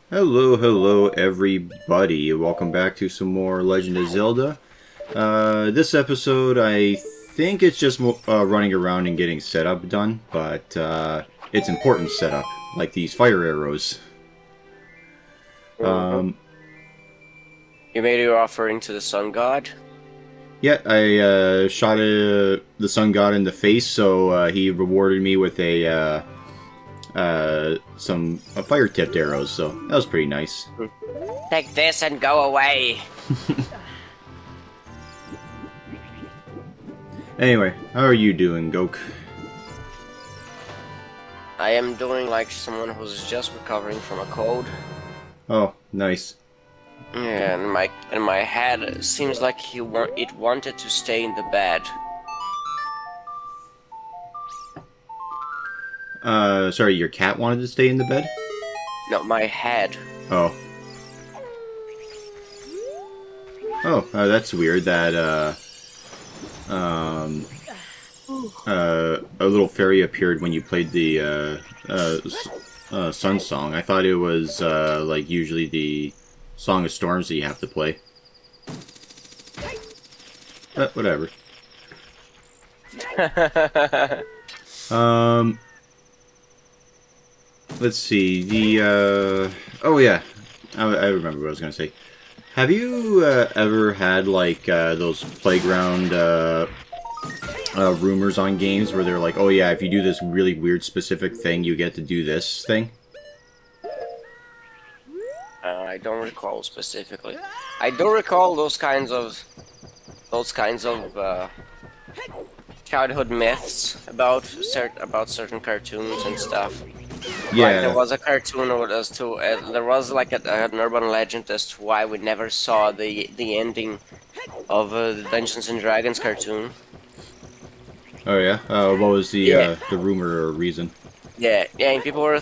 Hello everybody. Welcome back to some more Legend of Zelda. This episode, I think it's just running around and getting setup done, but it's important setup, like these fire arrows. You made your offering to the sun god? Yeah, I shot the sun god in the face, so he rewarded me with some fire-tipped arrows, so that was pretty nice. Take this and go away. Anyway, how are you doing, Gok? I am doing like someone who's just recovering from a cold. Oh, nice. Yeah, and my head seems like it wanted to stay in the bed. Sorry, your cat wanted to stay in the bed? No, my head. Oh. Oh, that's weird that, a little fairy appeared when you played the, Sun Song. I thought it was, like, usually the Song of Storms that you have to play. But, whatever. Let's see, oh yeah, I remember what I was gonna say. Have you, ever had, like, those playground, rumors on games where they're like, oh yeah, if you do this really weird specific thing, you get to do this thing? I don't recall specifically. I do recall those kinds of childhood myths about certain cartoons and stuff. Yeah. Like there was a cartoon as to there was like an urban legend as to why we never saw the ending of the Dungeons and Dragons cartoon. Oh yeah? What was the rumor or reason? Yeah, and people were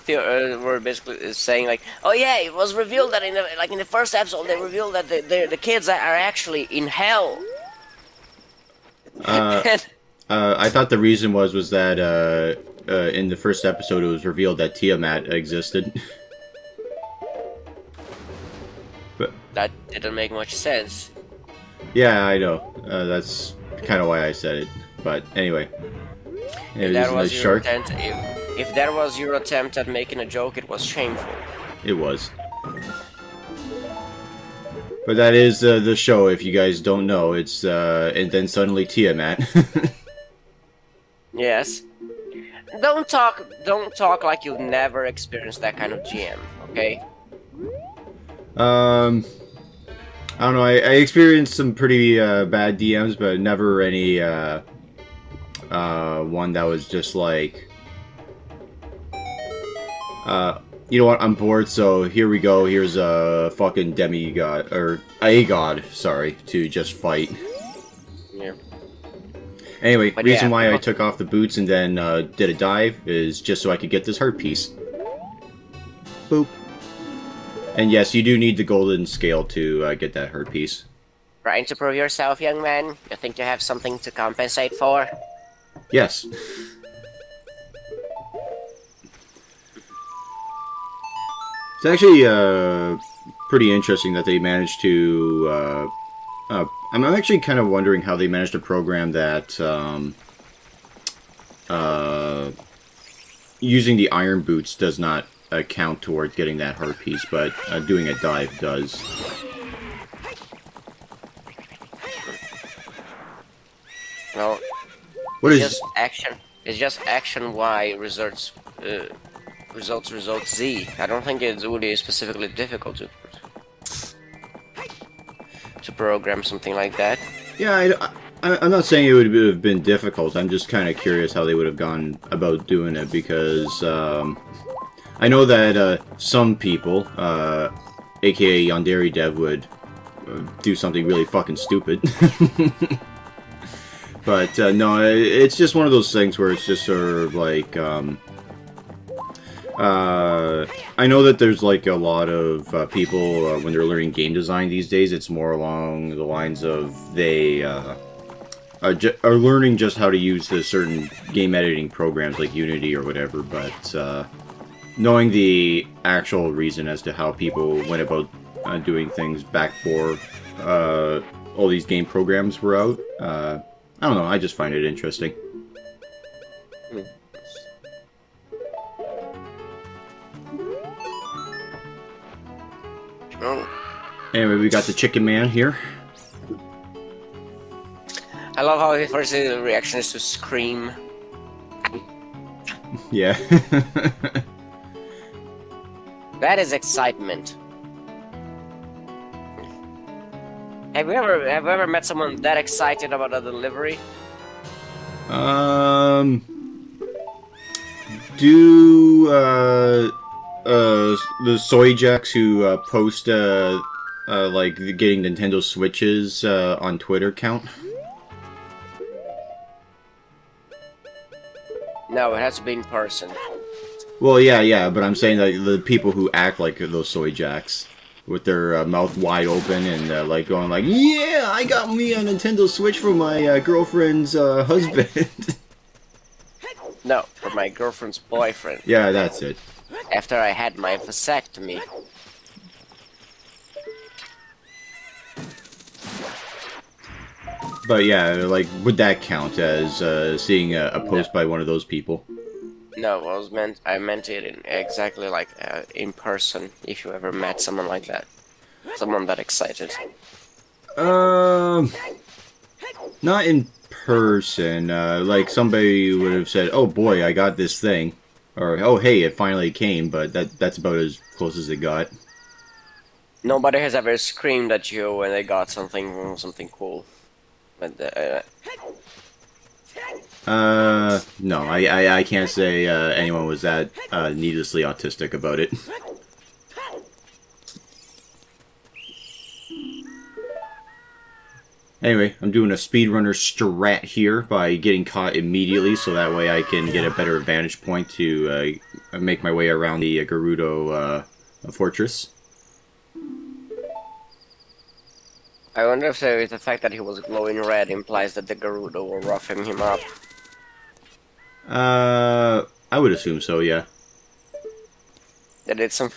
basically saying like, oh yeah, it was revealed that in the first episode they revealed that the kids are actually in hell. I thought the reason was that, in the first episode it was revealed that Tiamat existed. But that didn't make much sense. yeah, I know. That's kind of why I said it. But anyway. If that was your attempt, if that was your attempt at making a joke, it was shameful. It was. But that is the show, if you guys don't know. It's, and then suddenly Tiamat. Yes. Don't talk like you've never experienced that kind of GM, okay? I don't know, I experienced some pretty, bad DMs, but never any, one that was just like, you know what, I'm bored, so here we go, here's a fucking demigod, or a god, sorry, to just fight. Yeah. Anyway, But reason yeah, why I took off the boots and then did a dive is just so I could get this heart piece. Boop. And yes, you do need the golden scale to get that heart piece. Trying to prove yourself, young man? You think you have something to compensate for? Yes. It's actually pretty interesting that they managed to... I'm actually kind of wondering how they managed to program that using the iron boots does not count towards getting that heart piece, but doing a dive does. Well, What it's is... just action. It's just action Y results Z. I don't think it's really specifically difficult to program something like that. Yeah, I'm not saying it would have been difficult. I'm just kind of curious how they would have gone about doing it, because I know that some people, aka Yandere Dev, would do something really fucking stupid. But no, it's just one of those things where it's just sort of like, I know that there's like a lot of people when they're learning game design these days, it's more along the lines of they are learning just how to use the certain game editing programs like Unity or whatever, but knowing the actual reason as to how people went about doing things back before all these game programs were out, I don't know, I just find it interesting. Anyway, we got the Chicken Man here. I love how his first reaction is to scream. Yeah. That is excitement. Have you ever met someone that excited about a delivery? Do the soy jacks who post like getting Nintendo Switches on Twitter count? No, it has to be in person. Well, yeah, but I'm saying that the people who act like those soy jacks, with their mouth wide open and like going like, "Yeah, I got me a Nintendo Switch for my girlfriend's husband." No, for my girlfriend's boyfriend. Yeah, that's it. After I had my vasectomy. But yeah, like, would that count as seeing a post by one of those people? No, I meant it exactly like in person. If you ever met someone like that, someone that excited. Not in person. Like somebody would have said, "Oh boy, I got this thing," or "Oh hey, it finally came." But that's about as close as it got. Nobody has ever screamed at you when they got something cool. But no, I can't say anyone was that needlessly autistic about it. Anyway, I'm doing a speedrunner strat here by getting caught immediately, so that way I can get a better vantage point to make my way around the Gerudo fortress. I wonder if the fact that he was glowing red implies that the Gerudo were roughing him up. I would assume so, yeah. They did some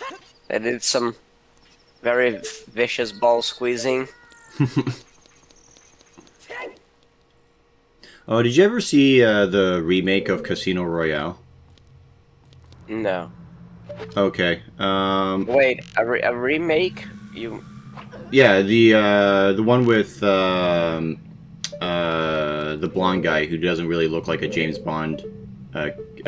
very vicious ball squeezing. Oh, did you ever see the remake of Casino Royale? No. Okay. Wait, a remake? Yeah, the one with the blonde guy who doesn't really look like a James Bond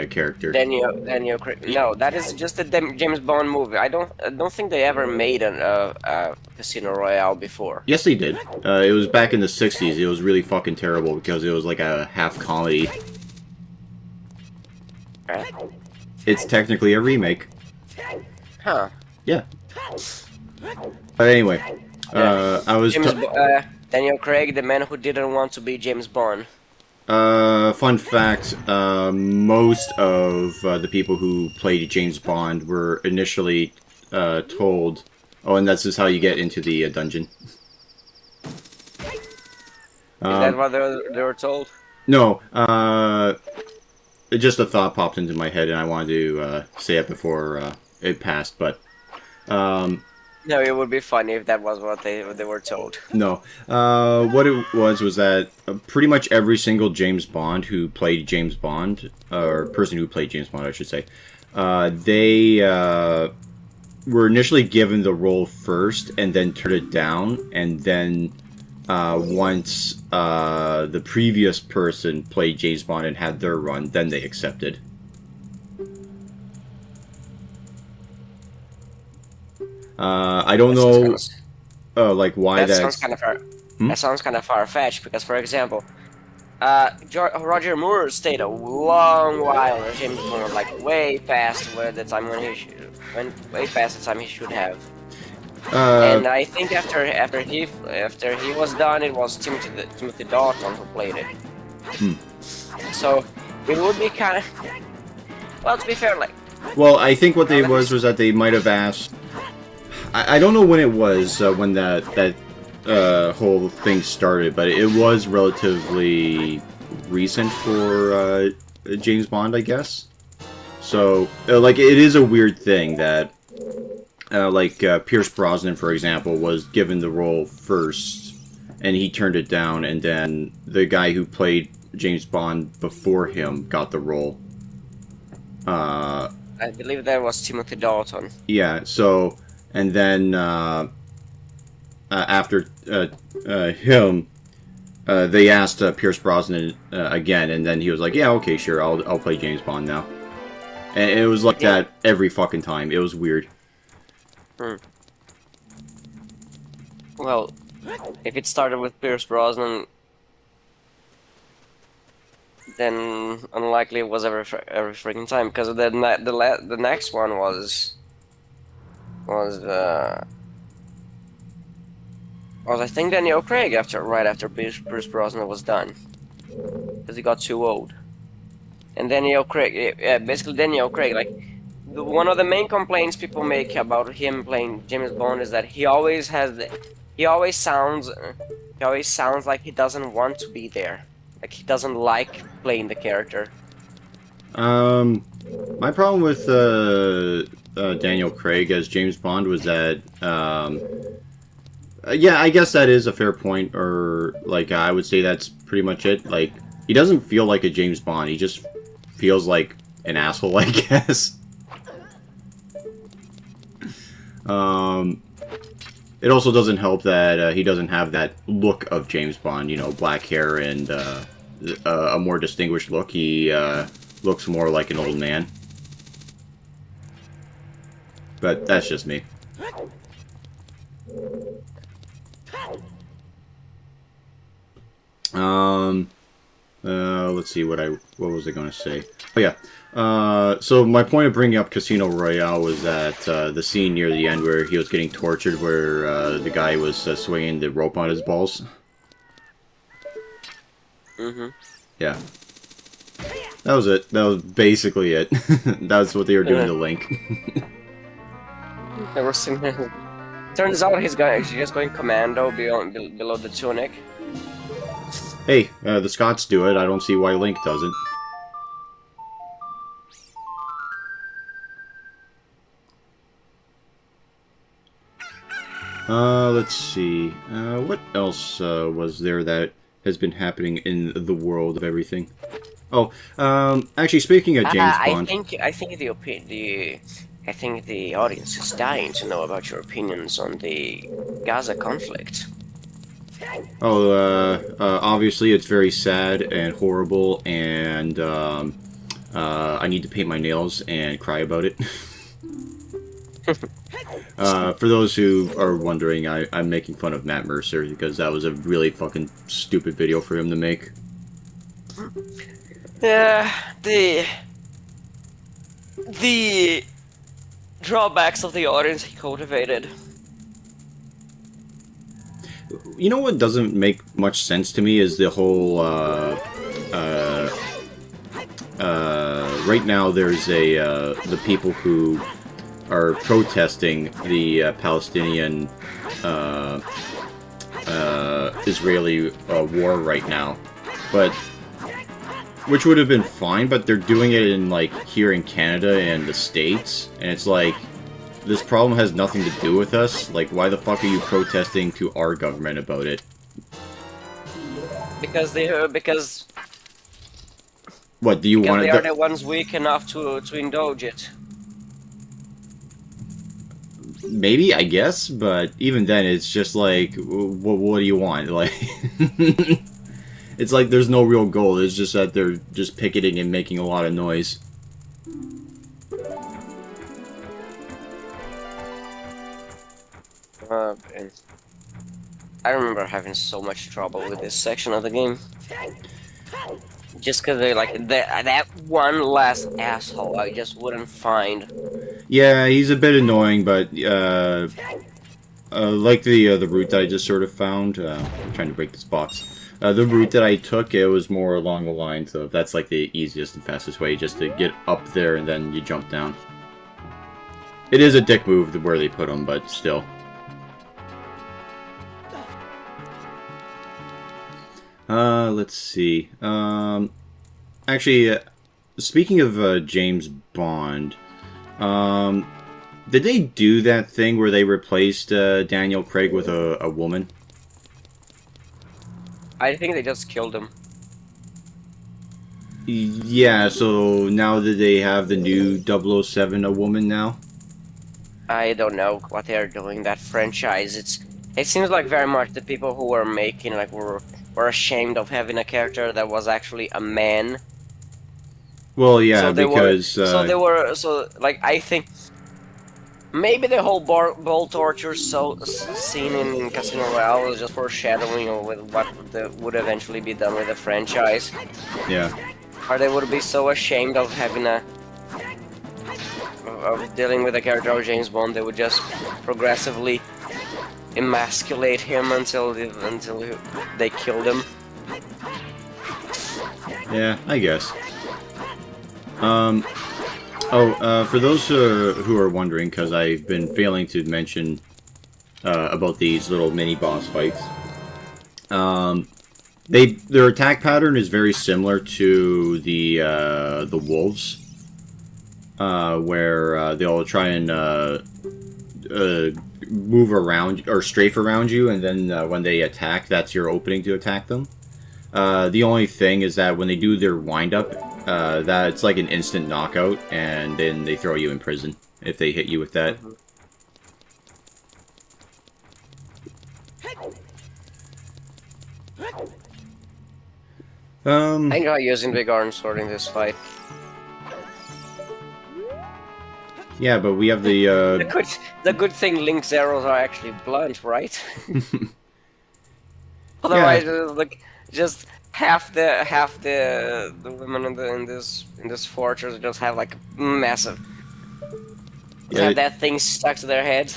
character. Daniel Craig. No, that is just a James Bond movie. I don't think they ever made a Casino Royale before. Yes, they did. It was back in the 60s. It was really fucking terrible because it was like a half comedy. It's technically a remake. Huh. Yeah. But anyway, I was... Daniel Craig, the man who didn't want to be James Bond. Fun fact, most of the people who played James Bond were initially told, oh, and this is how you get into the dungeon. Is that what they were told? No, just a thought popped into my head and I wanted to say it before it passed, but... No, it would be funny if that was what they were told. No. What it was that pretty much every single James Bond who played James Bond, or person who played James Bond, I should say, they were initially given the role first and then turned it down, and then once the previous person played James Bond and had their run, then they accepted. I don't know, like why that sounds kind of that sounds kind of far-fetched because, for example, Roger Moore stayed a long while in James Bond, like way past the time he should have. And I think after he was done, it was Timothy Dalton who played it. So it would be kind of, well, to be fair, like. Well, I think what they was that they might have asked. I don't know when it was when that whole thing started, but it was relatively recent for James Bond, I guess. So, like, it is a weird thing that, Pierce Brosnan, for example, was given the role first, and he turned it down, and then the guy who played James Bond before him got the role. I believe that was Timothy Dalton. Yeah, so, and then, after him, they asked Pierce Brosnan again, and then he was like, "Yeah, okay, sure, I'll play James Bond now." And it was like that every fucking time. It was weird. Well, if it started with Pierce Brosnan, then unlikely it was every freaking time, because the next one was I think Daniel Craig right after Pierce Brosnan was done, because he got too old. And Daniel Craig, basically Daniel Craig, like one of the main complaints people make about him playing James Bond is that he always sounds like he doesn't want to be there, like he doesn't like playing the character. My problem with Daniel Craig as James Bond was that yeah, I guess that is a fair point, or like I would say that's pretty much it. Like, he doesn't feel like a James Bond. He just feels like an asshole, I guess. It also doesn't help that he doesn't have that look of James Bond, you know, black hair and a more distinguished look. He looks more like an old man. But that's just me. Let's see what was I gonna say? Oh yeah. So my point of bringing up Casino Royale was that the scene near the end where he was getting tortured, where the guy was swinging the rope on his balls. Yeah. That was it. That was basically it. That's what they were doing to Link. Turns out he's just going commando below the tunic. Hey, the Scots do it. I don't see why Link doesn't. Let's see. What else was there that has been happening in the world of everything? Oh, actually, speaking of James Bond, I think the audience is dying to know about your opinions on the Gaza conflict. oh, obviously it's very sad and horrible, and I need to paint my nails and cry about it. For those who are wondering, I'm making fun of Matt Mercer because that was a really fucking stupid video for him to make. Yeah, the drawbacks of the audience he cultivated. You know what doesn't make much sense to me is the whole, right now there's the people who are protesting the Palestinian, Israeli war right now, but which would have been fine, but they're doing it in, like, here in Canada and the States, and it's like, this problem has nothing to do with us. Like, why the fuck are you protesting to our government about it? Because What, do you want they are the ones weak enough to indulge it. Maybe, I guess, but even then, it's just like, what do you want? Like, it's like there's no real goal. It's just that they're just picketing and making a lot of noise. I remember having so much trouble with this section of the game. Just because they're like, that one last asshole I just wouldn't find. Yeah, he's a bit annoying, but, like the route that I just sort of found, I'm trying to break this box. The route that I took, it was more along the lines of, that's like the easiest and fastest way, just to get up there and then you jump down. It is a dick move where they put them, but still. Let's see. Actually, speaking of James Bond, did they do that thing where they replaced Daniel Craig with a woman? I think they just killed him. Yeah, so now that they have the new 007 a woman now? I don't know what they're doing. That franchise, it seems like very much the people who were making like were ashamed of having a character that was actually a man. Well, yeah, So they were because so they were so like I think maybe the whole ball torture scene in Casino Royale was just foreshadowing of with what would eventually be done with the franchise. yeah. Or they would be so ashamed of having of dealing with the character of James Bond, they would just progressively emasculate him until they killed him. Yeah, I guess. For those who are wondering, because I've been failing to mention about these little mini boss fights, their attack pattern is very similar to the wolves, where they'll try and move around or strafe around you, and then when they attack, that's your opening to attack them. The only thing is that when they do their wind-up, that it's like an instant knockout, and then they throw you in prison if they hit you with that. I enjoy using big arm sword in this fight. Yeah, but we have the The good thing Link's arrows are actually blunt, right? Otherwise, it's like just half the women in this fortress just have like massive. Yeah, Have that thing stuck to their head.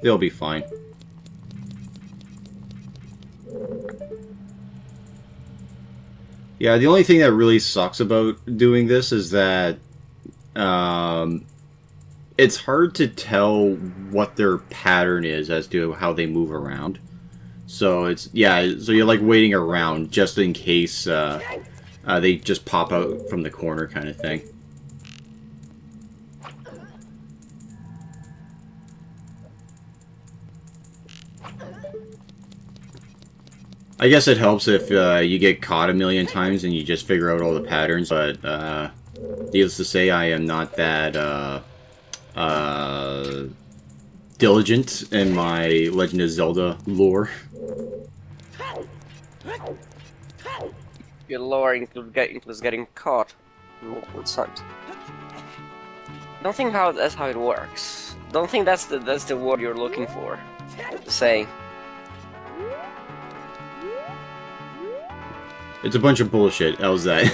they'll be fine. Yeah, the only thing that really sucks about doing this is that it's hard to tell what their pattern is as to how they move around. So so you're like waiting around just in case they just pop out from the corner kind of thing. I guess it helps if you get caught a million times and you just figure out all the patterns, but needless to say, I am not that diligent in my Legend of Zelda lore. Your lore includes getting caught multiple times. Don't think that's how it works. Don't think that's the word you're looking for. To say. It's a bunch of bullshit. How's that?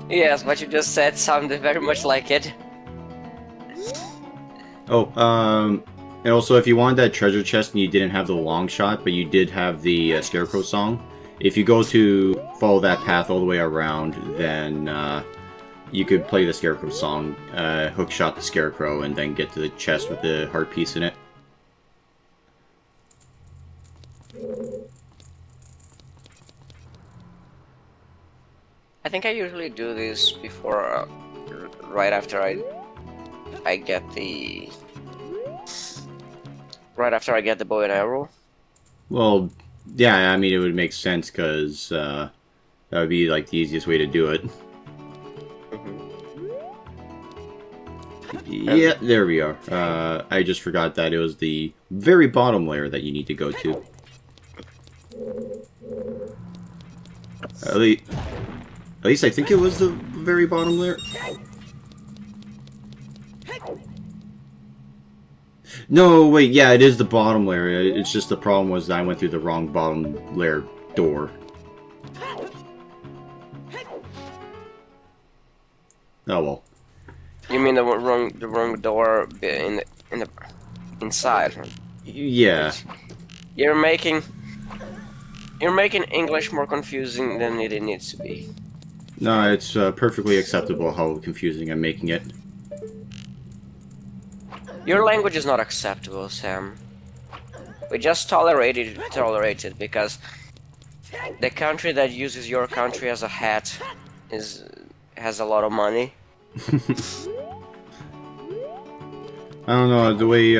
Yes, what you just said sounded very much like it. Oh, and also if you wanted that treasure chest and you didn't have the long shot, but you did have the Scarecrow song, if you go to follow that path all the way around, then you could play the Scarecrow song, hook shot the Scarecrow, and then get to the chest with the heart piece in it. I think I usually do this before, right after I get the bow and arrow. Well, yeah, I mean, it would make sense, because that would be, like, the easiest way to do it. Yeah, there we are. I just forgot that it was the very bottom layer that you need to go to. At least I think it was the very bottom layer. No, wait, yeah, it is the bottom layer. It's just the problem was that I went through the wrong bottom layer door. Oh well. You mean the wrong door in the inside? Yeah. You're making English more confusing than it needs to be. No, it's perfectly acceptable how confusing I'm making it. Your language is not acceptable, Sam. We just tolerate it because The country that uses your country as a hat has a lot of money. I don't know, the way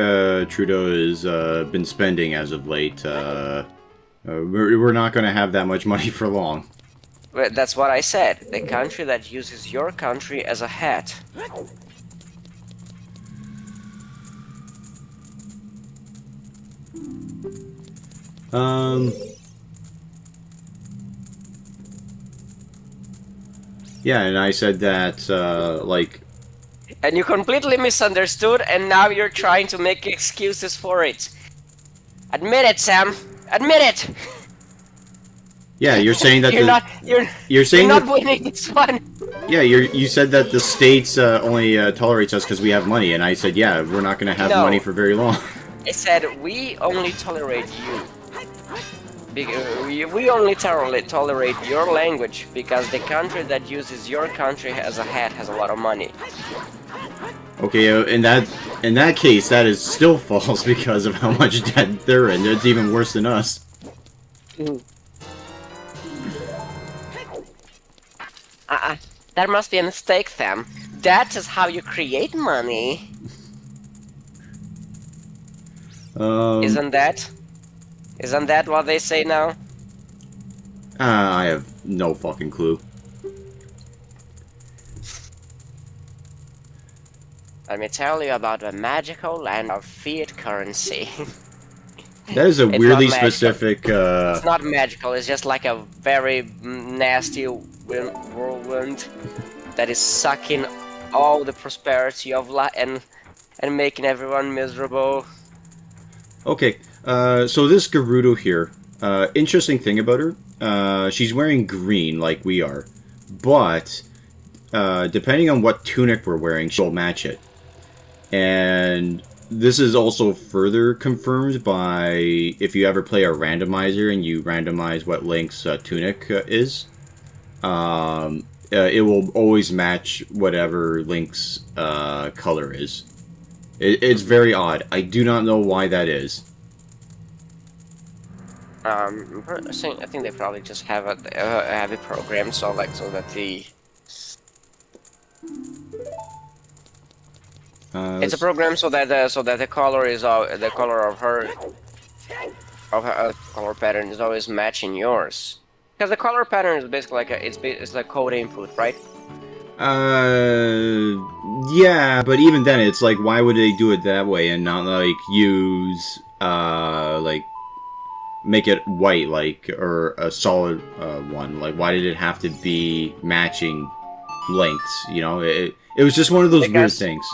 Trudeau has been spending as of late, we're not going to have that much money for long. Well, that's what I said. The country that uses your country as a hat. Yeah, and I said that, like... And you completely misunderstood, and now you're trying to make excuses for it. Admit it, Sam. Admit it. Yeah, you're saying that you're saying not that, winning this one. Yeah, you said that the states only tolerates us because we have money, and I said, yeah, we're not going to have money for very long. I said we only tolerate you. We only tolerate your language because the country that uses your country as a hat has a lot of money. Okay, in that case, that is still false because of how much debt they're in. It's even worse than us. That must be a mistake, Sam. That is how you create money. Isn't that what they say now? I have no fucking clue. Let me tell you about the magical land of fiat currency. That is a weirdly specific, It's not magical, it's just like a very nasty whirlwind that is sucking all the prosperity of life and making everyone miserable. Okay, so this Gerudo here, interesting thing about her, she's wearing green like we are, but depending on what tunic we're wearing, she'll match it. And this is also further confirmed by if you ever play a randomizer and you randomize what Link's tunic is. It will always match whatever Link's color is. It's very odd. I do not know why that is. I think they probably just have a program so that the it's a program so that the color is the color of her color pattern is always matching yours. Because the color pattern is basically like it's like code input, right? Yeah, but even then, it's like, why would they do it that way and not like use like make it white, like, or a solid one? Like, why did it have to be matching lengths? You know, it was just one of those weird things.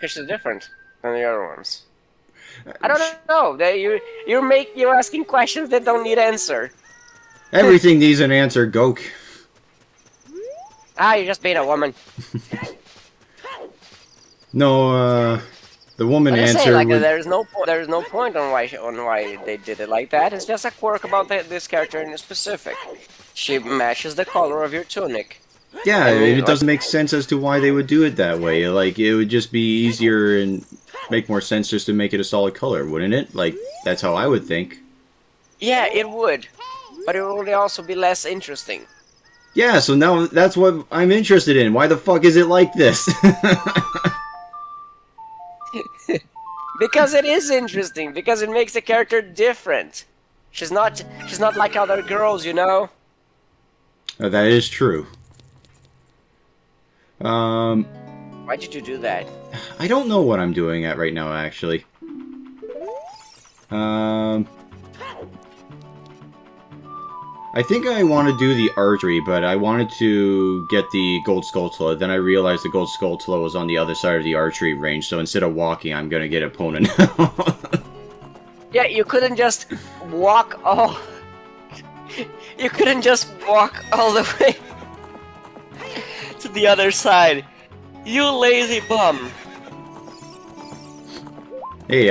It's different than the other ones. I don't know. You're asking questions that don't need answer. Everything needs an answer, Gok. You're just being a woman. No, the woman answer. Like, there's no point on why they did it like that. It's just a quirk about this character in specific. She matches the color of your tunic. Yeah, it doesn't make sense as to why they would do it that way. Like, it would just be easier and make more sense just to make it a solid color, wouldn't it? Like, that's how I would think. Yeah, it would. But it would also be less interesting. Yeah, so now that's what I'm interested in. Why the fuck is it like this? Because it is interesting. Because it makes the character different. She's not like other girls, you know? That is true. Why did you do that? I don't know what I'm doing at right now, actually. I think I want to do the archery, but I wanted to get the gold skulltula. Then I realized the gold skulltula was on the other side of the archery range, so instead of walking, I'm gonna get an opponent now. Yeah, you couldn't just walk all... You couldn't just walk all the way to the other side. You lazy bum. Hey,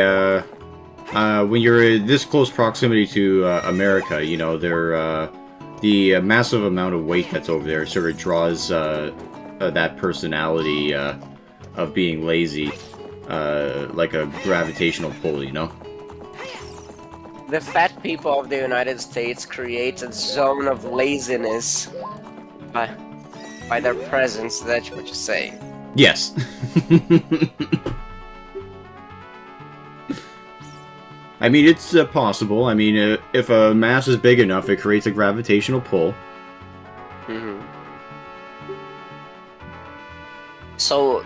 when you're this close proximity to America, you know, the massive amount of weight that's over there sort of draws that personality of being lazy, like a gravitational pull, you know? The fat people of the United States create a zone of laziness by their presence. That's what you're saying. Yes. I mean, it's possible. I mean, if a mass is big enough, it creates a gravitational pull. Mm-hmm. So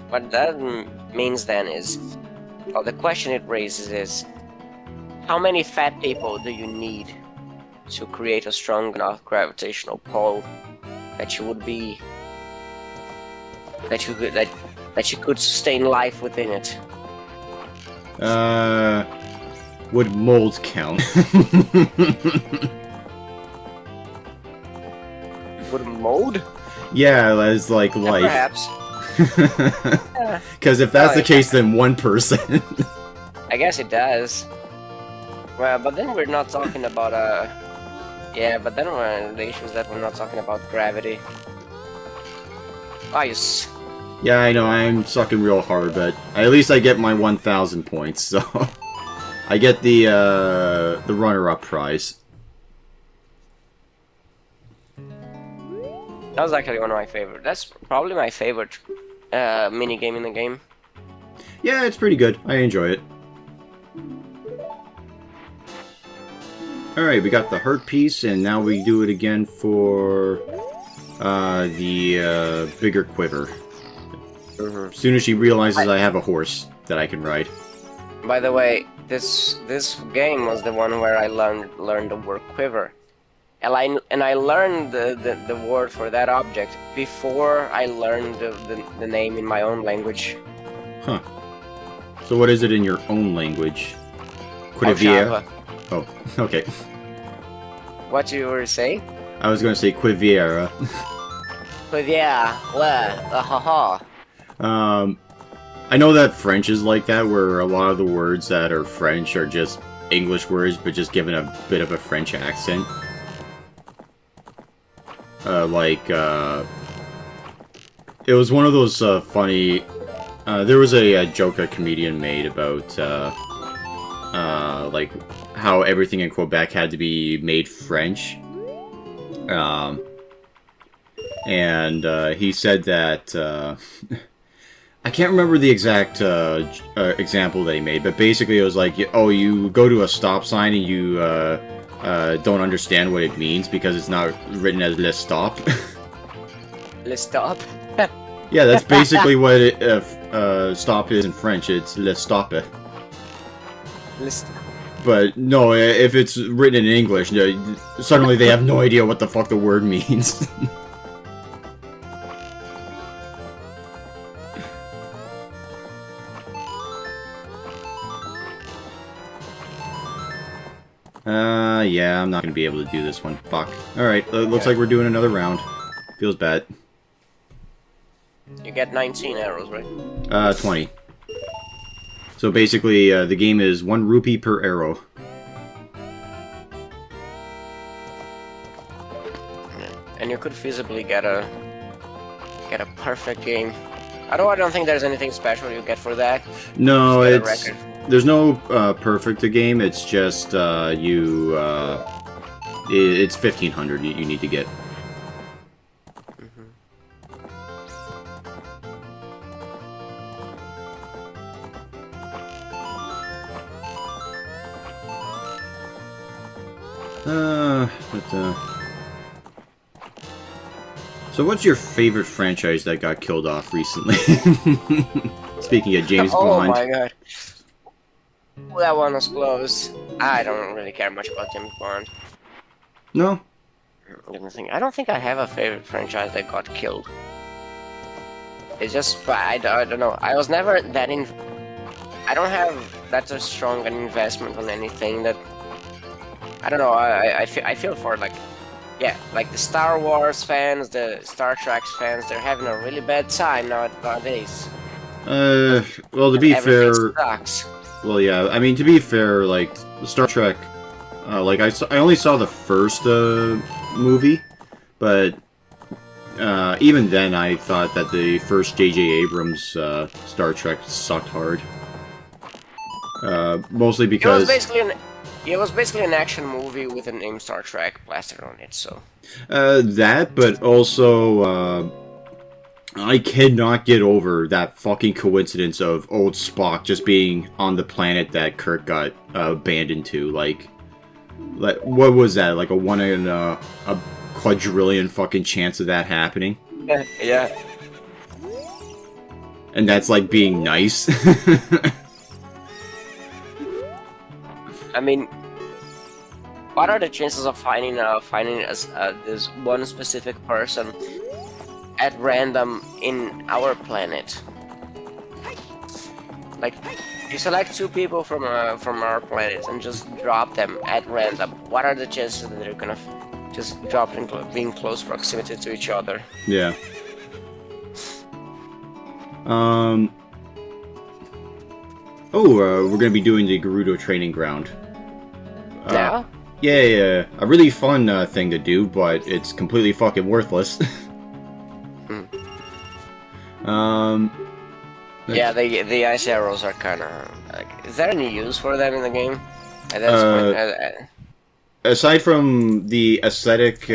what that means then is, well, the question it raises is, how many fat people do you need to create a strong enough gravitational pull that you could sustain life within it? Would mold count? Would mold? Yeah, as like life. Perhaps. Because if that's the case, then one person. I guess it does. Well, but then we're not talking about yeah, but then the issue is that we're not talking about gravity. Ice. Yeah, I know, I'm sucking real hard, but at least I get my 1,000 points, so... I get the runner-up prize. That was actually one of my favorite. That's probably my favorite mini-game in the game. Yeah, it's pretty good. I enjoy it. Alright, we got the heart piece, and now we do it again for the bigger quiver. As soon as she realizes I have a horse that I can ride. By the way, this game was the one where I learned the word quiver, and I learned the word for that object before I learned the name in my own language. Huh. So what is it in your own language? Quiviera? Oh, okay. What you were saying? I was going to say Quiviera. Quiviera, haha. I know that French is like that, where a lot of the words that are French are just English words, but just given a bit of a French accent. It was one of those funny... there was a joke a comedian made about, like, how everything in Quebec had to be made French. And he said that... I can't remember the exact example that he made, but basically it was like, oh, you go to a stop sign and you don't understand what it means because it's not written as le stop. Le stop? Yeah, that's basically what stop is in French. It's le stoppe. But no, if it's written in English, suddenly they have no idea what the fuck the word means. Yeah, I'm not gonna be able to do this one. Fuck. Alright, looks like we're doing another round. Feels bad. You get 19 arrows, right? 20. So basically, the game is 1 rupee per arrow. And you could feasibly get a perfect game. I don't think there's anything special you get for that. No, there's no perfect game. It's just it's 1,500 you need to get. So what's your favorite franchise that got killed off recently? Speaking of James Bond. Oh my god. That one was close. I don't really care much about James Bond. No? I don't think I have a favorite franchise that got killed. It's just, I don't know. I was never that I don't have that strong an investment on anything that... I don't know, I feel for, like... Yeah, like the Star Wars fans, the Star Trek fans, they're having a really bad time nowadays. Well, to be fair... Sucks. Well, yeah, I mean, to be fair, like, Star Trek... like, I only saw the first movie, but even then I thought that the first J.J. Abrams Star Trek sucked hard. Mostly It was because basically an action movie with a name Star Trek plastered on it. So that, but also I cannot get over that fucking coincidence of old Spock just being on the planet that Kirk got abandoned to. Like what was that? Like a 1 in a quadrillion fucking chance of that happening? yeah. And that's like being nice. I mean, what are the chances of finding this one specific person at random in our planet? Like, you select 2 people from our planet and just drop them at random. What are the chances that they're gonna just drop in being close proximity to each other? Yeah. We're gonna be doing the Gerudo Training Ground. Yeah. Yeah, a really fun thing to do, but it's completely fucking worthless. Yeah, the ice arrows are kind of like. Is there any use for them in the game? At this point, aside from the aesthetic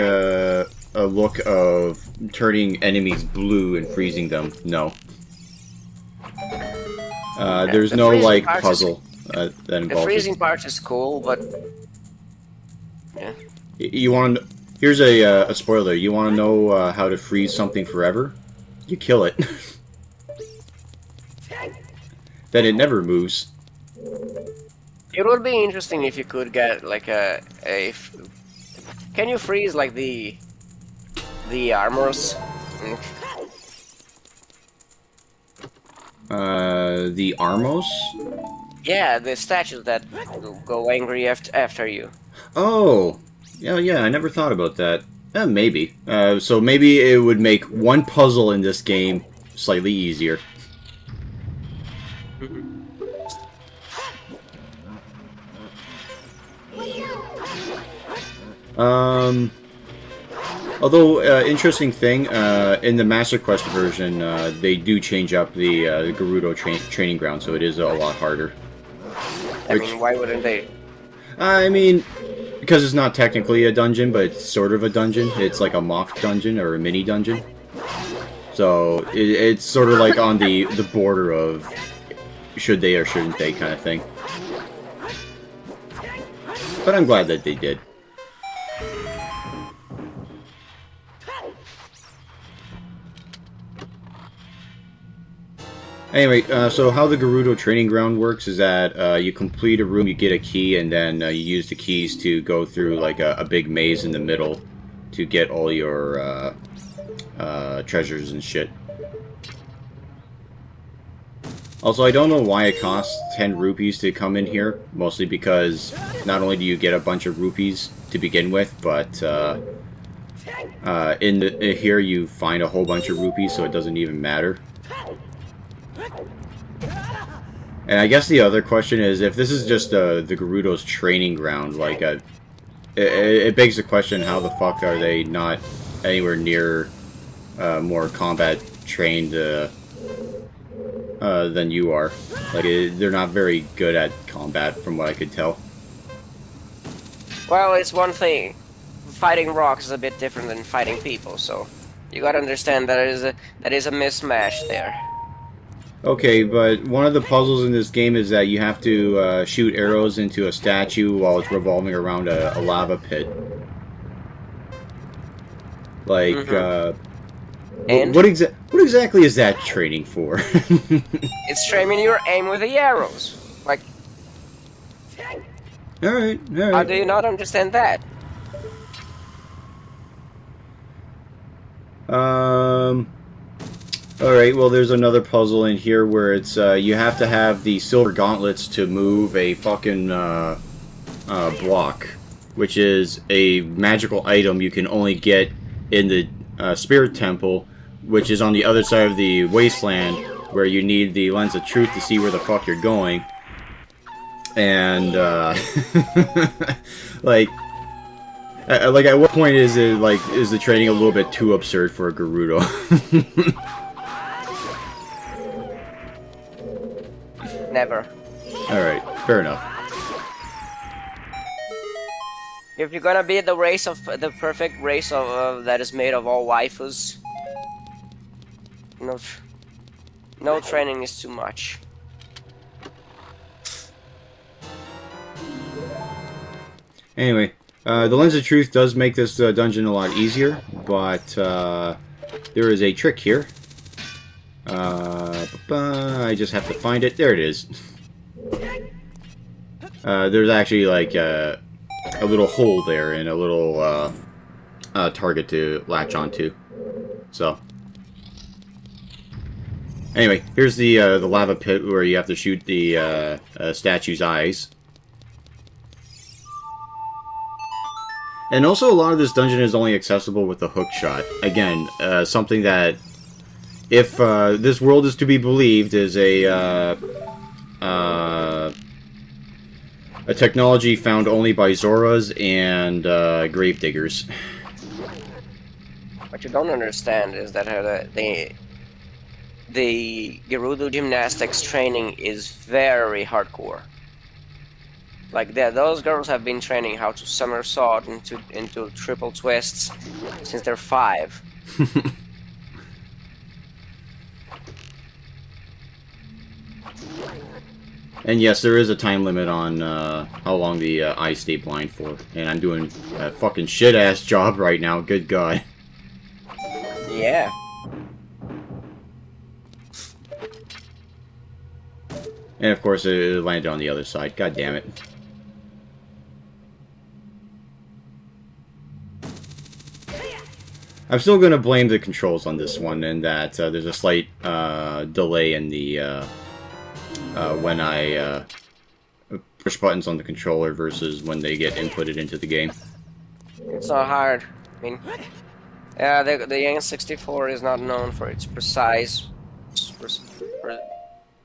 look of turning enemies blue and freezing them, no. There's no like puzzle that involves. The freezing part is cool, but yeah. You want to? Here's a spoiler. You want to know how to freeze something forever? You kill it. Then it never moves. It would be interesting if you could get like can you freeze like the armors? The Armos? Yeah, the statues that go angry after you. Oh, yeah, I never thought about that. Maybe. So maybe it would make one puzzle in this game slightly easier. Although, interesting thing, in the Master Quest version, they do change up the Gerudo Training Ground, so it is a lot harder. I mean, why wouldn't they? I mean, because it's not technically a dungeon, but it's sort of a dungeon. It's like a mock dungeon or a mini dungeon. So it's sort of like on the border of should they or shouldn't they kind of thing. But I'm glad that they did. Anyway, so how the Gerudo Training Ground works is that you complete a room, you get a key, and then you use the keys to go through like a big maze in the middle to get all your treasures and shit. Also, I don't know why it costs 10 rupees to come in here, mostly because not only do you get a bunch of rupees to begin with, but here you find a whole bunch of rupees, so it doesn't even matter. And I guess the other question is, if this is just the Gerudo's training ground, like, it begs the question, how the fuck are they not anywhere near more combat trained than you are? Like, they're not very good at combat, from what I could tell. Well, it's one thing. Fighting rocks is a bit different than fighting people, so you gotta understand that is a mismatch there. Okay, but one of the puzzles in this game is that you have to shoot arrows into a statue while it's revolving around a lava pit. Like, and what exactly is that training for? it's training your aim with the arrows. Like, Alright. how do you not understand that? Alright, well there's another puzzle in here where it's, you have to have the silver gauntlets to move a fucking, block. Which is a magical item you can only get in the, Spirit Temple, which is on the other side of the wasteland, where you need the Lens of Truth to see where the fuck you're going. And, like, at what point is it, like, is the training a little bit too absurd for a Gerudo? Never. Alright, fair enough. If you're gonna be the race of the perfect race of that is made of all waifus, no training is too much. Anyway, the Lens of Truth does make this dungeon a lot easier, but there is a trick here. I just have to find it. There it is. There's actually like a little hole there and a little target to latch onto. So, anyway, here's the lava pit where you have to shoot the statue's eyes. And also, a lot of this dungeon is only accessible with the hook shot. Again, something that, if this world is to be believed, is a technology found only by Zoras and gravediggers. What you don't understand is that the Gerudo gymnastics training is very hardcore. Like those girls have been training how to somersault into triple twists since they're 5. And yes, there is a time limit on how long the eyes stay blind for. And I'm doing a fucking shit-ass job right now, good god. Yeah. And of course, it landed on the other side, god damn it. I'm still going to blame the controls on this one, and that there's a slight delay in the when I push buttons on the controller versus when they get inputted into the game. It's not hard. I mean, yeah, the N64 is not known for its precise, for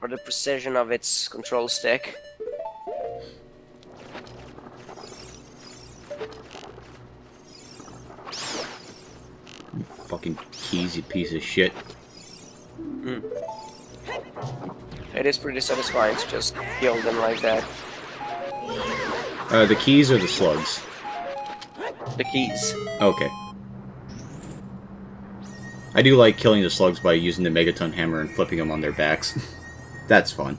the precision of its control stick. You fucking keys, you piece of shit. Mm. It is pretty satisfying to just kill them like that. The keys or the slugs? The keys. Okay. I do like killing the slugs by using the Megaton Hammer and flipping them on their backs. That's fun.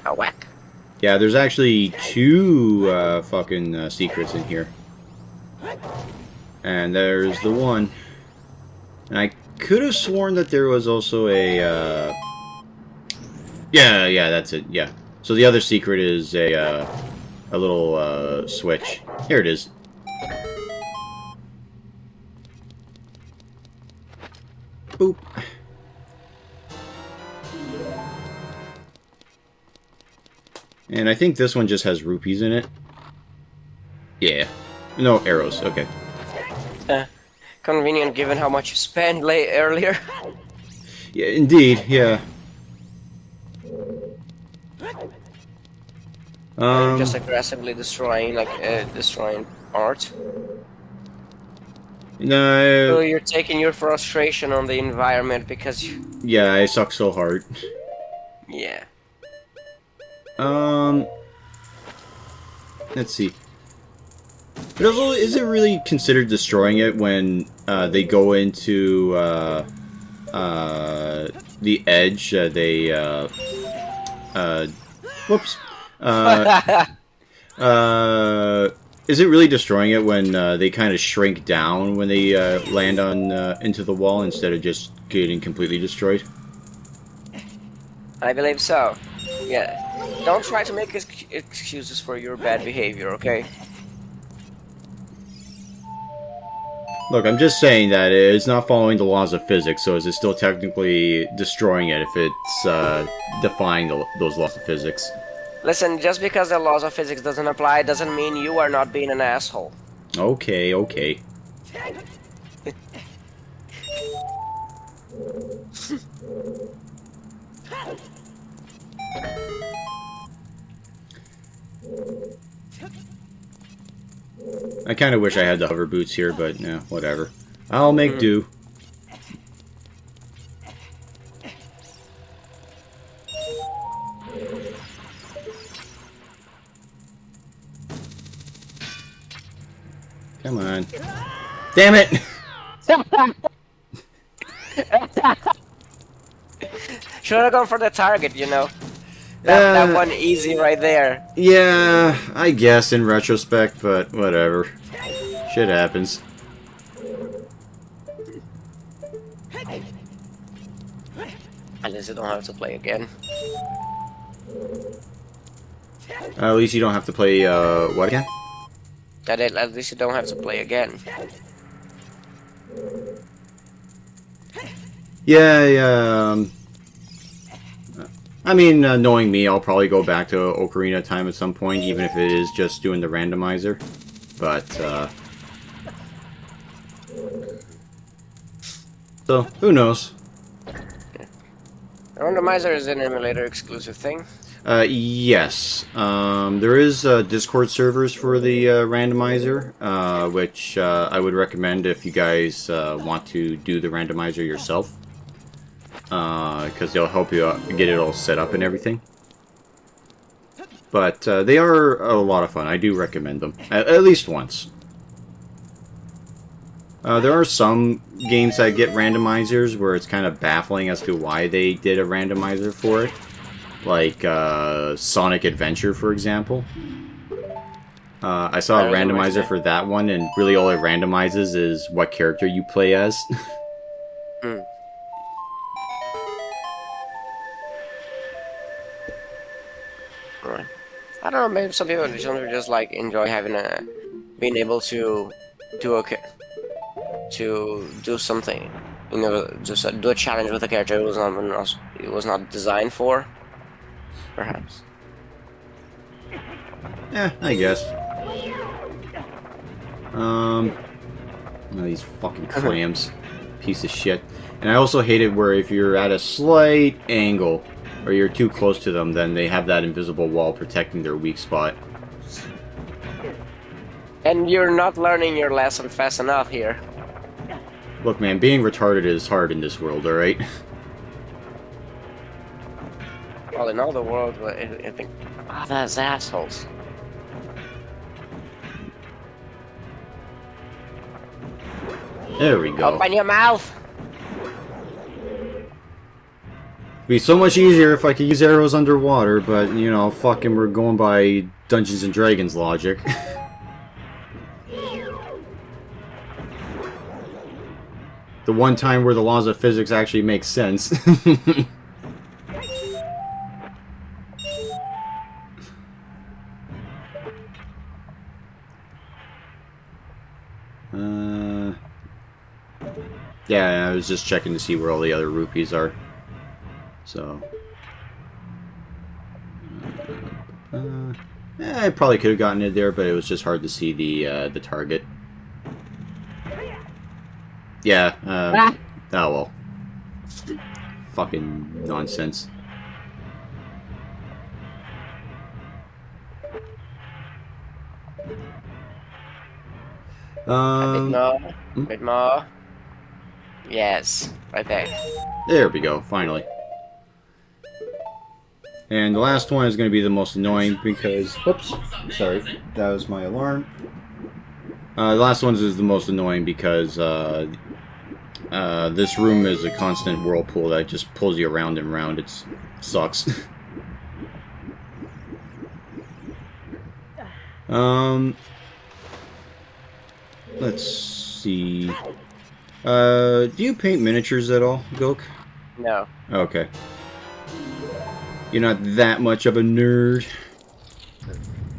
A whack. Yeah, there's actually 2 fucking secrets in here. And there's the one. And I could have sworn that there was also a, Yeah, that's it, yeah. So the other secret is a little, switch. Here it is. Boop. And I think this one just has rupees in it. Yeah. No, arrows, okay. Convenient given how much you spent earlier. Yeah, indeed, yeah. Just aggressively destroying, destroying art. No. So you're taking your frustration on the environment because you... Yeah, I suck so hard. Yeah. Let's see. But also, is it really considered destroying it when they go into the edge? Whoops. Is it really destroying it when they kind of shrink down when they land on into the wall instead of just getting completely destroyed? I believe so. Yeah. Don't try to make excuses for your bad behavior, okay? Look, I'm just saying that it's not following the laws of physics, so is it still technically destroying it if it's defying those laws of physics? Listen, just because the laws of physics doesn't apply doesn't mean you are not being an asshole. Okay, okay. I kind of wish I had the hover boots here, but no, whatever. I'll make do. Come on. Damn it! Should have gone for the target, you know. That one easy right there. Yeah, I guess in retrospect, but whatever. Shit happens. At least you don't have to play again. At least you don't have to play, what again? At least you don't have to play again. Yeah. I mean, knowing me, I'll probably go back to Ocarina time at some point, even if it is just doing the randomizer. But, so, who knows? Randomizer is an emulator exclusive thing. Yes. There is Discord servers for the randomizer, which I would recommend if you guys want to do the randomizer yourself. Because they'll help you get it all set up and everything. But they are a lot of fun. I do recommend them. At least once. There are some games that get randomizers where it's kind of baffling as to why they did a randomizer for it. Like Sonic Adventure, for example. I saw a randomizer for that one, and really all it randomizes is what character you play as. Right. I don't know, maybe some people just like enjoy having being able to do something, you know, just do a challenge with a character it was not designed for, perhaps. Yeah, I guess. Oh, these fucking clams. Piece of shit. And I also hate it where if you're at a slight angle, or you're too close to them, then they have that invisible wall protecting their weak spot. And you're not learning your lesson fast enough here. Look, man, being retarded is hard in this world, alright? Well, in all the world, I think... Ah, that's assholes. There we go. Open your mouth! It'd be so much easier if I could use arrows underwater, but, you know, fucking we're going by Dungeons and Dragons logic. The one time where the laws of physics actually make sense. Yeah, I was just checking to see where all the other rupees are. So... I probably could have gotten it there, but it was just hard to see the target. Yeah, oh well. Fucking nonsense. A bit more. Yes, right there. There we go, finally. And the last one is going to be the most annoying because... Whoops, sorry, that was my alarm. The last one is the most annoying because this room is a constant whirlpool that just pulls you around and around. It sucks. Let's see. Do you paint miniatures at all, Gok? No. Okay. You're not that much of a nerd.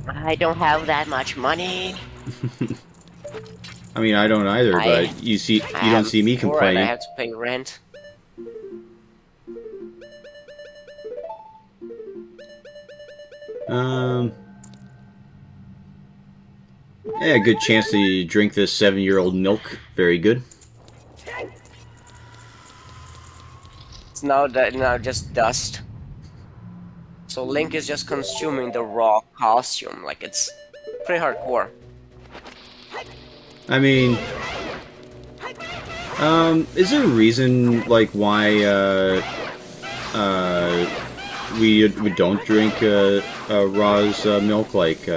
I don't have that much money. I mean, I don't either, but you don't see me complaining. I have to pay rent. Yeah, good chance to drink this 7-year-old milk. Very good. It's now just dust. So Link is just consuming the raw costume, like it's pretty hardcore. I mean, is there a reason like why we don't drink Raw's milk? Like,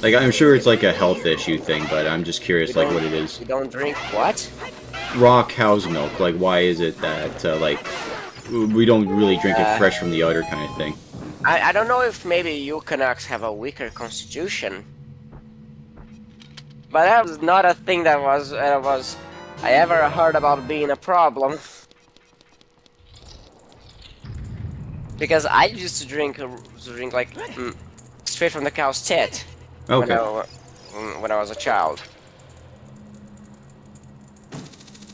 Like, I'm sure it's like a health issue thing, but I'm just curious, like, what it is. You don't drink what? Raw cow's milk. Like, why is it that, like, we don't really drink it fresh from the udder kind of thing? I don't know if maybe you Canucks have a weaker constitution. But that was not a thing that I ever heard about being a problem. Because I used to drink like straight from the cow's tit. Okay. When I was a child.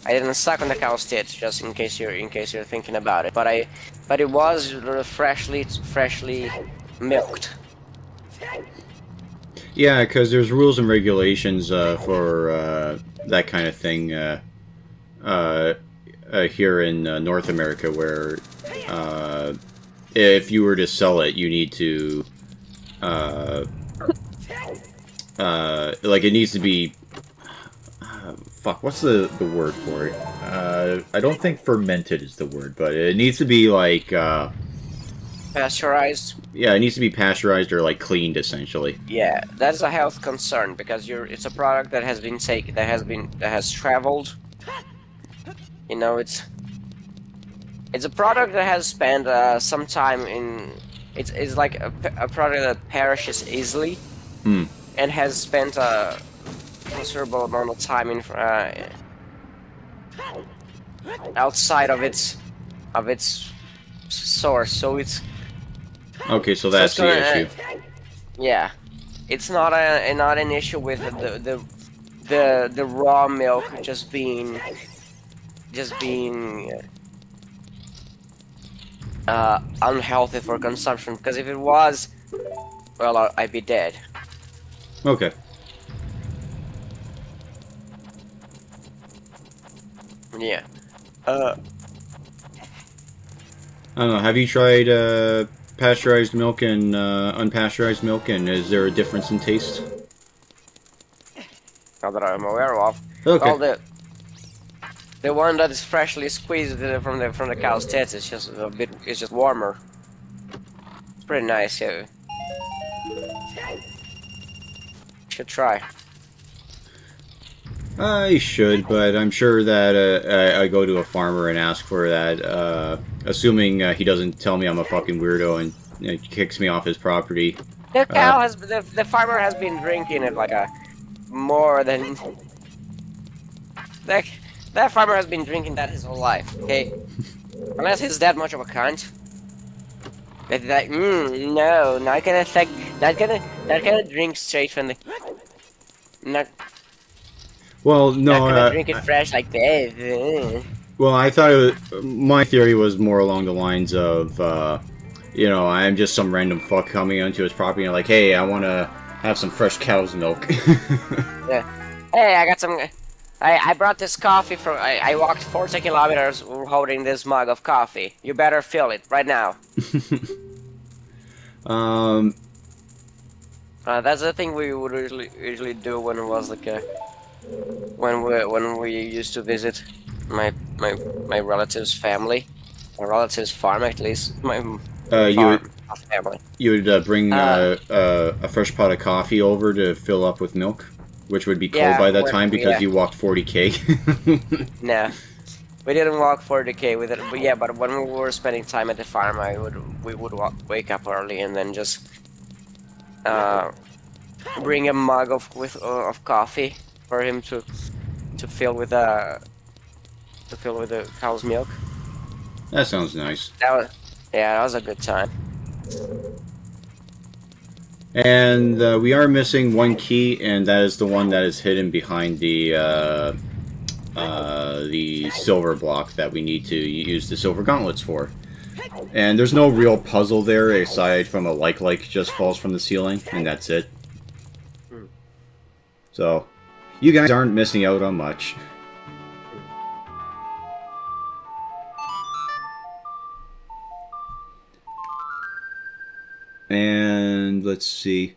I didn't suck on the cow's tit, just in case you're thinking about it. But it was freshly milked. Yeah, because there's rules and regulations for that kind of thing here in North America, where if you were to sell it, you need to like, it needs to be fuck, what's the word for it? I don't think fermented is the word, but it needs to be like Pasteurized. yeah, it needs to be pasteurized or like cleaned, essentially. Yeah, that's a health concern because it's a product that has been taken, that has traveled. You know, it's a product that has spent some time in. It's like a product that perishes easily, and has spent a considerable amount of time in outside of its source. So it's Okay, so that's so it's the gonna, issue. Yeah, it's not an issue with the raw milk just being unhealthy for consumption. Because if it was, well, I'd be dead. Okay. Yeah. I don't know. Have you tried pasteurized milk and unpasteurized milk, and is there a difference in taste? Not that I'm aware of. Okay. Well, the one that is freshly squeezed from the cow's tits is just it's just warmer. It's pretty nice. Yeah. Should try. I should, but I'm sure that I go to a farmer and ask for that, assuming he doesn't tell me I'm a fucking weirdo and kicks me off his property. The cow the farmer has been drinking it like more than that farmer has been drinking that his whole life. Okay, unless he's that much of a cunt. But like, no, not gonna drink straight from the. Not. Well, no. Not gonna drink it fresh like that. Well, I thought my theory was more along the lines of, you know, I'm just some random fuck coming onto his property and like, hey, I want to have some fresh cow's milk. Yeah. Hey, I got some. I brought this coffee from. I walked 40 kilometers holding this mug of coffee. You better fill it right now. That's the thing we would usually do when it was like when we used to visit my relative's family, my relative's farm at least. My family. You would bring a fresh pot of coffee over to fill up with milk, which would be cold by that time because you walked 40k. Nah, we didn't walk 40k with it, but yeah, but when we were spending time at the farm, we would wake up early and then just bring a mug of coffee for him to fill with the cow's milk. That sounds nice. That was a good time. And we are missing one key, and that is the one that is hidden behind the silver block that we need to use the silver gauntlets for. And there's no real puzzle there aside from a like just falls from the ceiling, and that's it. So, you guys aren't missing out on much. And let's see.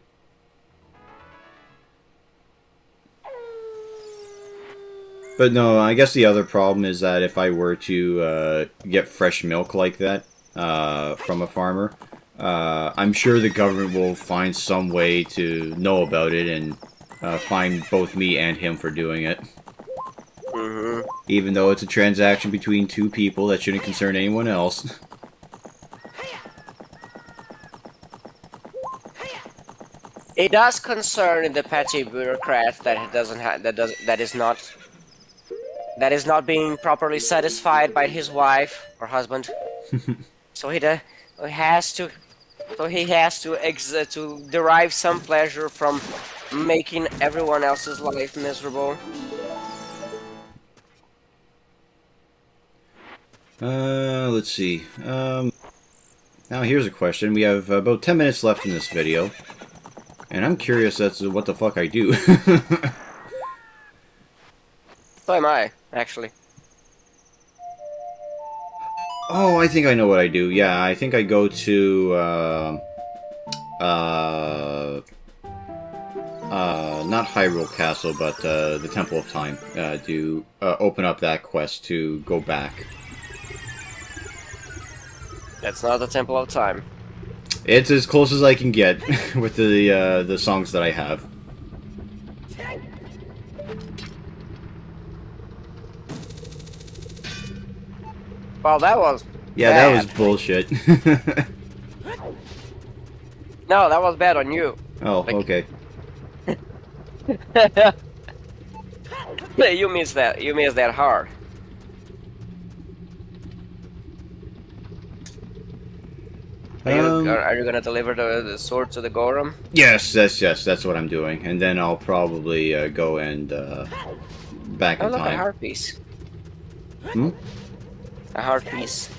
But no, I guess the other problem is that if I were to get fresh milk like that from a farmer, I'm sure the government will find some way to know about it and fine both me and him for doing it. Mm-hmm. Even though it's a transaction between two people that shouldn't concern anyone else. It does concern the petty bureaucrat that that is not being properly satisfied by his wife or husband. So has to to derive some pleasure from making everyone else's life miserable. Let's see. Now here's a question. We have about 10 minutes left in this video. And I'm curious as to what the fuck I do. So am I, actually. Oh, I think I know what I do. Yeah, I think I go to, not Hyrule Castle, but, the Temple of Time, to, open up that quest to go back. That's not the Temple of Time. It's as close as I can get with the songs that I have. Well, that was Yeah, bad. that was bullshit. No, that was bad on you. Oh, Like- okay. You missed that. You missed that hard. Are you gonna deliver the sword to the Gorum? Yes, that's what I'm doing. And then I'll probably go and back Oh, in look, a time. heart piece. Hmm? A heart piece.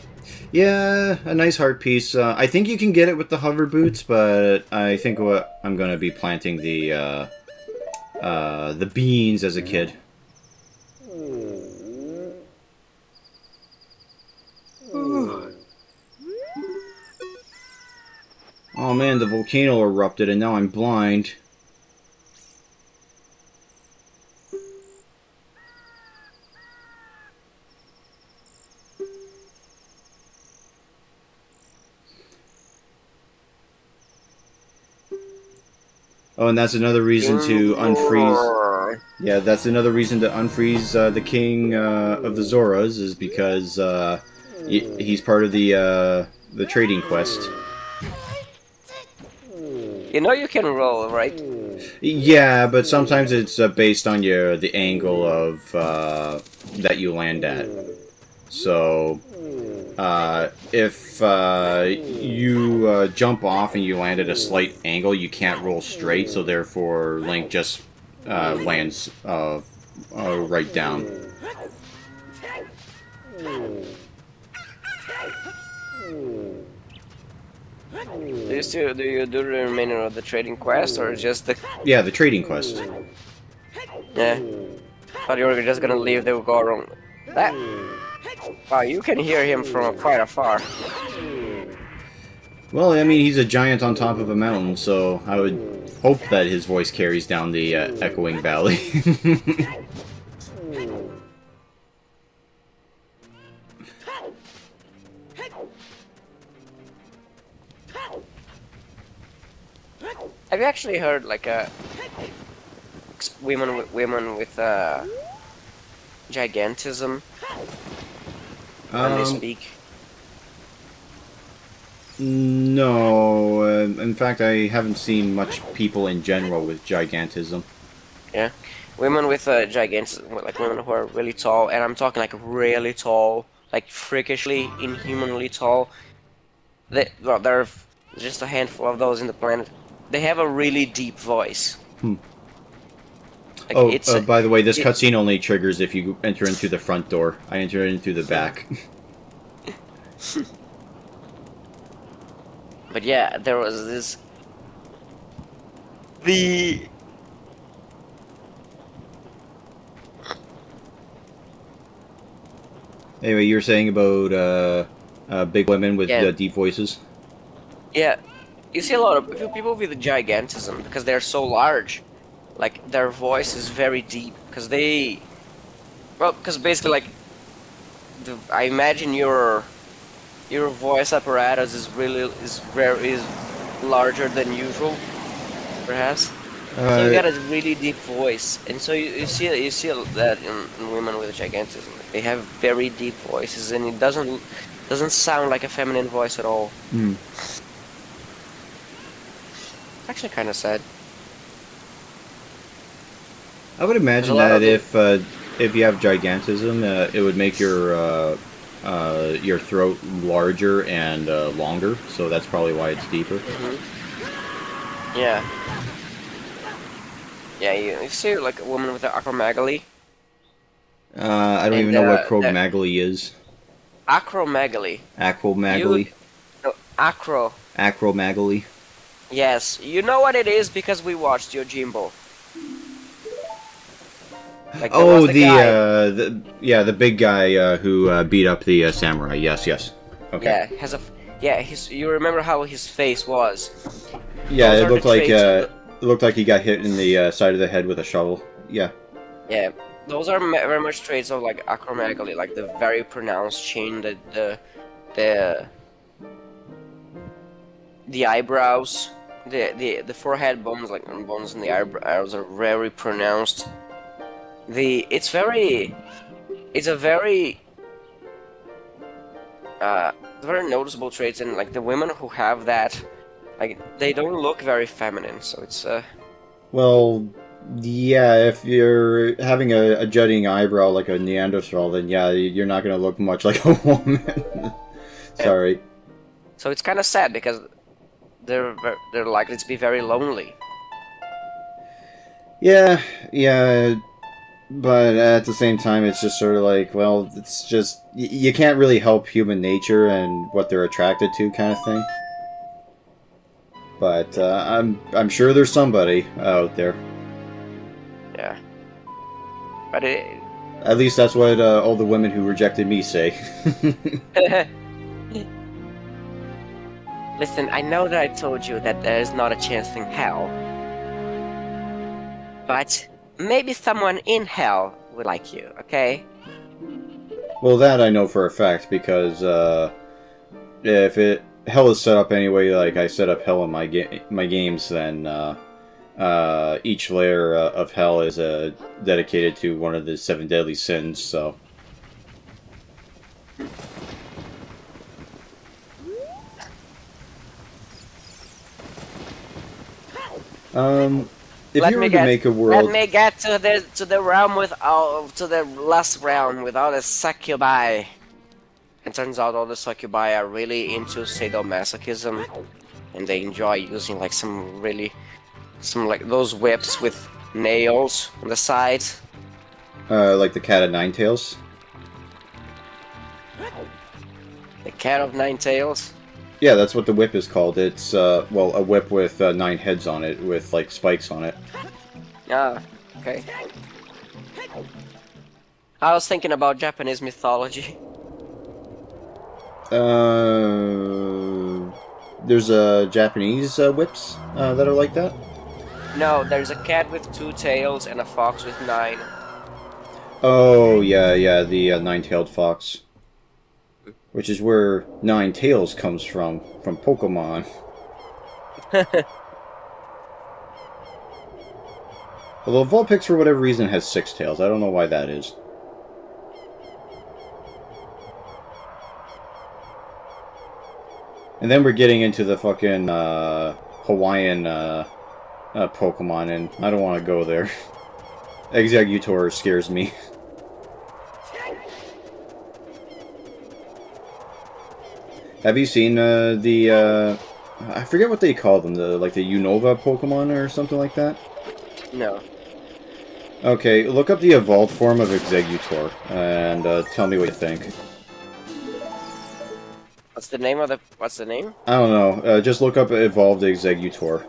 Yeah, a nice heart piece. I think you can get it with the hover boots, but I think what I'm gonna be planting the beans as a kid. Oh man, the volcano erupted and now I'm blind. Oh, and that's another reason to unfreeze. Yeah, that's another reason to unfreeze the king of the Zoras, is because he's part of the trading quest. You know you can roll, right? Yeah, but sometimes it's based on the angle of that you land at. So if you jump off and you land at a slight angle, you can't roll straight. So therefore, Link just lands right down. Do you do the remainder of the trading quest or just the? Yeah, the trading quest. Yeah. Thought you were just gonna leave the Gorum. That. Wow, you can hear him from quite afar. Well, I mean, he's a giant on top of a mountain, so I would hope that his voice carries down the echoing valley. Have you actually heard like women with gigantism when they speak? No, in fact, I haven't seen much people in general with gigantism. Yeah, women with gigantism, like women who are really tall, and I'm talking like really tall, like freakishly, inhumanly tall. Well, there are just a handful of those in the planet. They have a really deep voice. Like, By the way, this cutscene only triggers if you enter in through the front door. I enter in through the back. But yeah, there was this. Anyway, you were saying about big women with deep voices? Yeah, you see a lot of people with gigantism because they're so large. Like, their voice is very deep because because basically, like, I imagine you're your voice apparatus is larger than usual, perhaps. So you Uh, got a really deep voice, and so you see that in women with gigantism. They have very deep voices, and it doesn't sound like a feminine voice at all. hmm. It's actually kind of sad. I would There's a imagine lot that of the if you have gigantism, it would make your throat larger and longer. So that's probably why it's deeper. yeah. Yeah, you see like a woman with acromegaly, I don't even and know what the acromegaly is. acromegaly. You Acromegaly. no, acro. Acromegaly. Yes, you know what it is because we watched Yojimbo. Like there was Oh, the guy. the big guy who beat up the samurai. Yes, yes. Okay. Yeah, has a yeah. His you remember how his face was? Yeah, Those it are the looked like traits of it looked like he got hit in the side of the head with a shovel. Yeah. yeah. Those are very much traits of like acromegaly, like the very pronounced chin, the the eyebrows, the forehead bones, like bones in the eyebrows are very pronounced. It's a very noticeable traits, and like the women who have that, like they don't look very feminine. So it's Well, yeah, if you're having a jutting eyebrow like a Neanderthal, then yeah, you're not gonna look much like a woman. yeah. Sorry. So it's kind of sad because they're likely to be very lonely. Yeah, yeah, but at the same time, it's just sort of like, well, it's just you can't really help human nature and what they're attracted to, kind of thing. But I'm sure there's somebody out there. Yeah, but it. At least that's what all the women who rejected me say. Listen, I know that I told you that there is not a chance in hell, but maybe someone in hell would like you, okay? Well, that I know for a fact because if hell is set up anyway, like I set up hell in my games, then each layer of hell is dedicated to one of the 7 deadly sins. So. If you were to make a world, let me get to the realm with all to the last realm with all the succubi. It turns out all the succubi are really into sadomasochism, and they enjoy using like some like those whips with nails on the sides. like the cat of nine tails. The cat of nine tails. Yeah, that's what the whip is called. It's well, a whip with 9 heads on it, with like spikes on it. Ah, okay. I was thinking about Japanese mythology. There's Japanese whips that are like that. No, there's a cat with 2 tails and a fox with 9. Oh yeah, yeah, the 9-tailed fox, which is where 9 tails comes from Pokemon. Although Vulpix, for whatever reason, has 6 tails. I don't know why that is. And then we're getting into the fucking Hawaiian Pokemon, and I don't want to go there. Executor scares me. Have you seen the I forget what they call them, the Unova Pokemon or something like that? No. Okay, look up the evolved form of Executor and tell me what you think. What's the name of the? What's the name? I don't know. Just look up evolved Executor.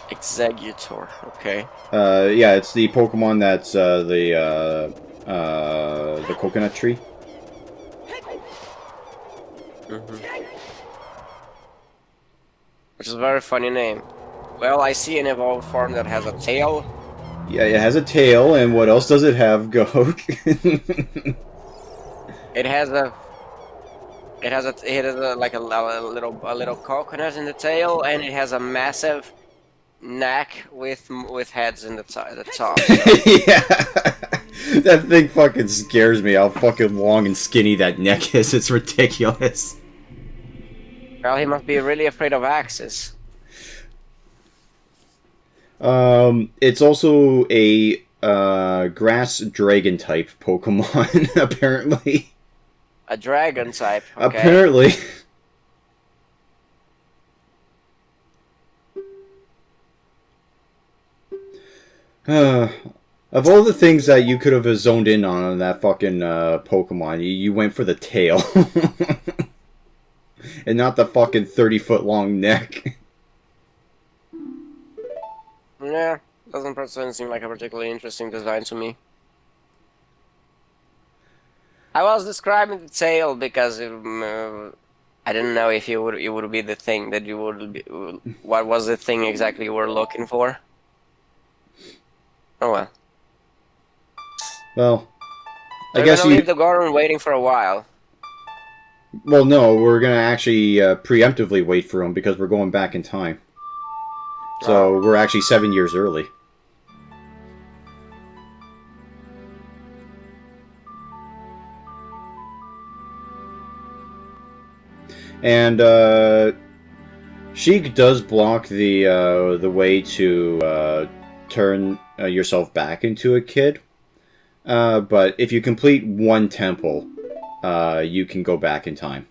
Executor. Okay. Yeah, it's the Pokemon that's the coconut tree. Which is a very funny name. Well, I see an evolved form that has a tail. Yeah, it has a tail, and what else does it have, Goak? It has a like a little coconut in the tail, and it has a massive neck with heads in the top. So Yeah. That thing fucking scares me. How fucking long and skinny that neck is. It's ridiculous. well, he must be really afraid of axes. It's also a grass dragon type Pokemon, apparently. A dragon type. Okay. Apparently. Of all the things that you could have zoned in on that fucking Pokemon, you went for the tail. And not the fucking 30-foot long neck. Yeah, doesn't personally seem like a particularly interesting design to me. I was describing the tail because I didn't know if it would be the thing that you would be. What was the thing exactly you were looking for? Oh well. Well, I We're guess gonna you... leave the garden waiting for a while. Well, no, we're gonna actually preemptively wait for him because we're going back in time. So we're actually 7 years early. And Sheik does block the way to turn yourself back into a kid. But if you complete one temple, you can go back in time.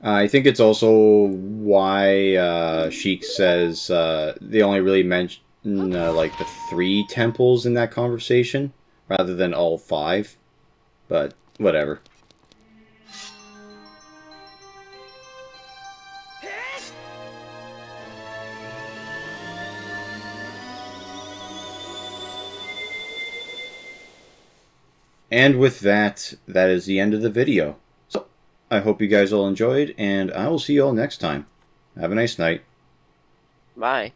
I think it's also why Sheik says they only really mention like the 3 temples in that conversation, rather than all 5. But whatever. And with that, that is the end of the video. So, I hope you guys all enjoyed, and I will see you all next time. Have a nice night. Bye.